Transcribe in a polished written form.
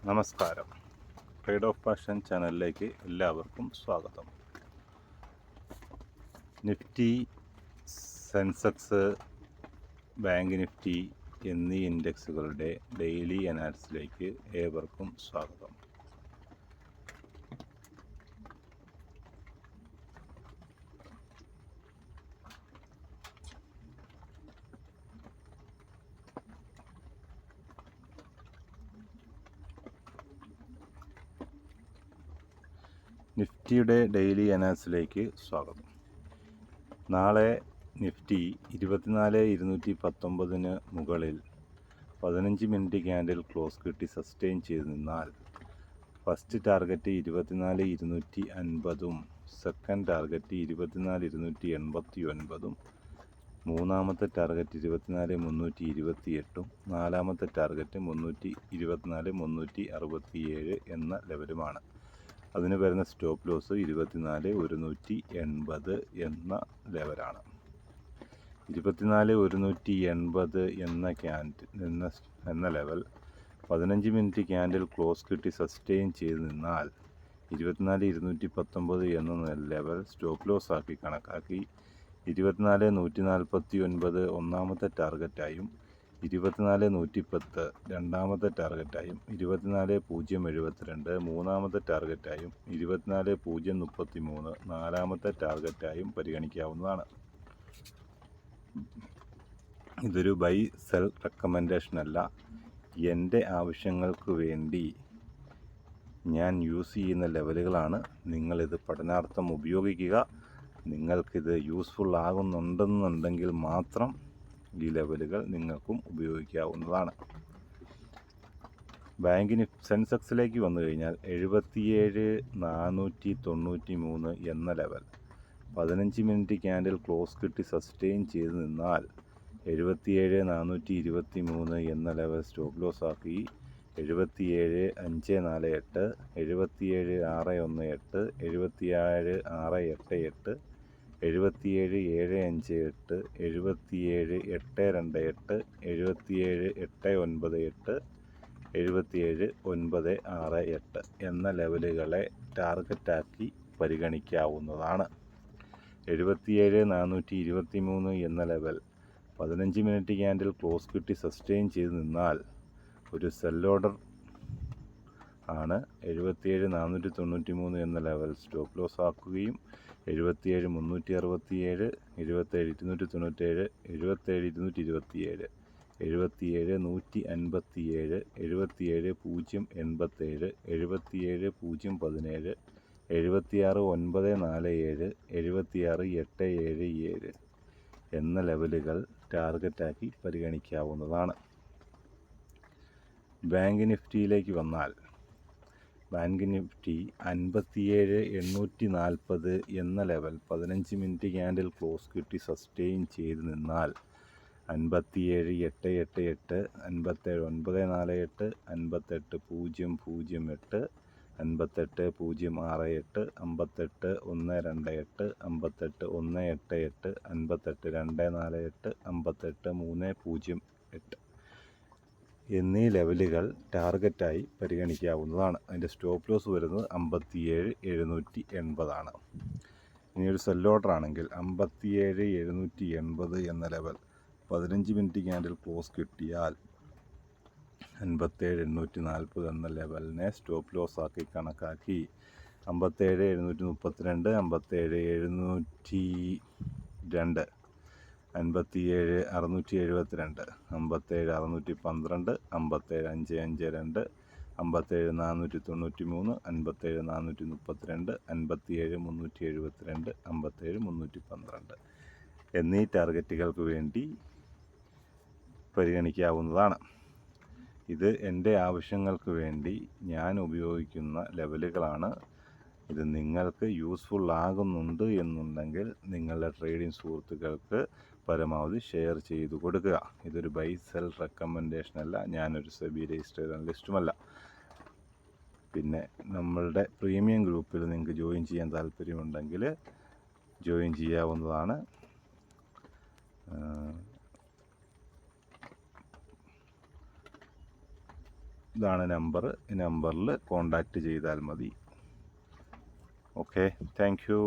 നമസ്കാരം. Trade off passion ചാനലിലേക്ക് എല്ലാവർക്കും സ്വാഗതം. നിഫ്റ്റി, സെൻസെക്സ്, ബാങ്ക് നിഫ്റ്റി എന്നീ ഇൻഡെക്സുകളുടെ ഡെയിലി അനാലിസിസിലേക്ക് ഏവർക്കും സ്വാഗതം. നിഫ്റ്റിയുടെ ഡെയിലി അനാലിസിസിലേക്ക് സ്വാഗതം. നാളെ നിഫ്റ്റി 24,219 മുകളിൽ 15 മിനിറ്റ് ക്യാൻഡിൽ ക്ലോസ് കിട്ടി സസ്റ്റെയിൻ ചെയ്ത് നിന്നാൽ ഫസ്റ്റ് ടാർഗറ്റ് 24,250 സെക്കൻഡ് ടാർഗറ്റ് 24,289 മൂന്നാമത്തെ ടാർഗറ്റ് 24,328 നാലാമത്തെ ടാർഗറ്റ് 24,367 എന്ന ലെവലുമാണ്. അതിന് വരുന്ന സ്റ്റോപ്പ് ലോസ് 24,180 എന്ന ലെവലാണ്. 24,180 എന്ന ലെവൽ 15 മിനിറ്റ് ക്യാൻഡിൽ ക്ലോസ് കിട്ടി സസ്റ്റെയിൻ ചെയ്ത് നിന്നാൽ 24,219 എന്ന ലെവൽ സ്റ്റോപ്പ് ലോസ് ആക്കി കണക്കാക്കി 24,149 ഒന്നാമത്തെ ടാർഗറ്റായും 24,110 രണ്ടാമത്തെ ടാർഗറ്റായും 24,072 മൂന്നാമത്തെ ടാർഗറ്റായും 24,033 നാലാമത്തെ ടാർഗറ്റായും പരിഗണിക്കാവുന്നതാണ്. ഇതൊരു ബൈ സെൽ റെക്കമെൻഡേഷൻ അല്ല. എൻ്റെ ആവശ്യങ്ങൾക്ക് വേണ്ടി ഞാൻ യൂസ് ചെയ്യുന്ന ലെവലുകളാണ്. നിങ്ങളിത് പഠനാർത്ഥം ഉപയോഗിക്കുക. നിങ്ങൾക്കിത് യൂസ്ഫുൾ ആകുന്നുണ്ടെന്നുണ്ടെങ്കിൽ മാത്രം ഈ ലെവലുകൾ നിങ്ങൾക്കും ഉപയോഗിക്കാവുന്നതാണ്. ബാങ്കിന് സെൻസെക്സിലേക്ക് വന്നു കഴിഞ്ഞാൽ 77,493 എന്ന ലെവൽ 15 മിനിറ്റ് ക്യാൻഡിൽ ക്ലോസ് കിട്ടി സസ്റ്റെയിൻ ചെയ്ത് നിന്നാൽ 77,423 എന്ന ലെവൽ സ്റ്റോപ്പ് ലോസ് ആക്കി 77,548 77,618 77,688 77,758 77,828 77,898 77,968 എന്ന ലെവലുകളെ ടാർഗറ്റാക്കി പരിഗണിക്കാവുന്നതാണ്. 77,423 എന്ന ലെവൽ 15 മിനിറ്റ് ക്യാൻഡിൽ ക്ലോസ് കിട്ടി സസ്റ്റെയിൻ ചെയ്ത് നിന്നാൽ ഒരു സെൽ ഓർഡർ ആണ്. 77,493 എന്ന ലെവൽ സ്റ്റോപ്പ് ലോസ് ആക്കുകയും 77,367 77,297 77,227 77,157 77,087 77,017 76,947 76,877 എന്ന ലെവലുകൾ ടാർഗറ്റാക്കി പരിഗണിക്കാവുന്നതാണ്. ബാങ്ക് നിഫ്റ്റിയിലേക്ക് വന്നാൽ ബാങ്ക് നിഫ്റ്റി 57,840 എന്ന ലെവൽ 15 മിനിറ്റ് ക്യാൻഡിൽ ക്ലോസ് കിട്ടി സസ്റ്റെയിൻ ചെയ്ത് നിന്നാൽ 57,888 57,948 58,008 58,068 58,128 58,188 58,248 58,308 എന്നീ ലെവലുകൾ ടാർഗറ്റായി പരിഗണിക്കാവുന്നതാണ്. അതിൻ്റെ സ്റ്റോപ്പ് ലോസ് വരുന്നത് 57,780 ആണ്. ഇനി ഒരു സെൽ ഓർഡർ ആണെങ്കിൽ 57,780 എന്ന ലെവൽ 15 മിനിറ്റ് ക്യാൻഡിൽ ക്ലോസ് കിട്ടിയാൽ 57,840 എന്ന ലെവലിനെ സ്റ്റോപ്പ് ലോസ് ആക്കി കണക്കാക്കി 57,732 57,702 57,672 57,612 57,552 57,493 57,432 57,372 57,312 എന്നീ ടാർഗറ്റുകൾക്ക് വേണ്ടി പരിഗണിക്കാവുന്നതാണ്. ഇത് എൻ്റെ ആവശ്യങ്ങൾക്ക് വേണ്ടി ഞാൻ ഉപയോഗിക്കുന്ന ലെവലുകളാണ്. ഇത് നിങ്ങൾക്ക് യൂസ്ഫുൾ ആകുന്നുണ്ട് എന്നുണ്ടെങ്കിൽ നിങ്ങളുടെ ട്രേഡിംഗ് സുഹൃത്തുക്കൾക്ക് പരമാവധി ഷെയർ ചെയ്തു കൊടുക്കുക. ഇതൊരു ബൈ സെൽ റെക്കമെൻഡേഷൻ അല്ല. ഞാനൊരു സെബി രജിസ്റ്റേർഡ് അനലിസ്റ്റുമല്ല. പിന്നെ നമ്മളുടെ പ്രീമിയം ഗ്രൂപ്പിൽ നിങ്ങൾക്ക് ജോയിൻ ചെയ്യാൻ താല്പര്യമുണ്ടെങ്കിൽ ജോയിൻ ചെയ്യാവുന്നതാണ്. ഇതാണ് നമ്പർ. ഈ നമ്പറിൽ കോണ്ടാക്റ്റ് ചെയ്താൽ മതി. Okay, thank you.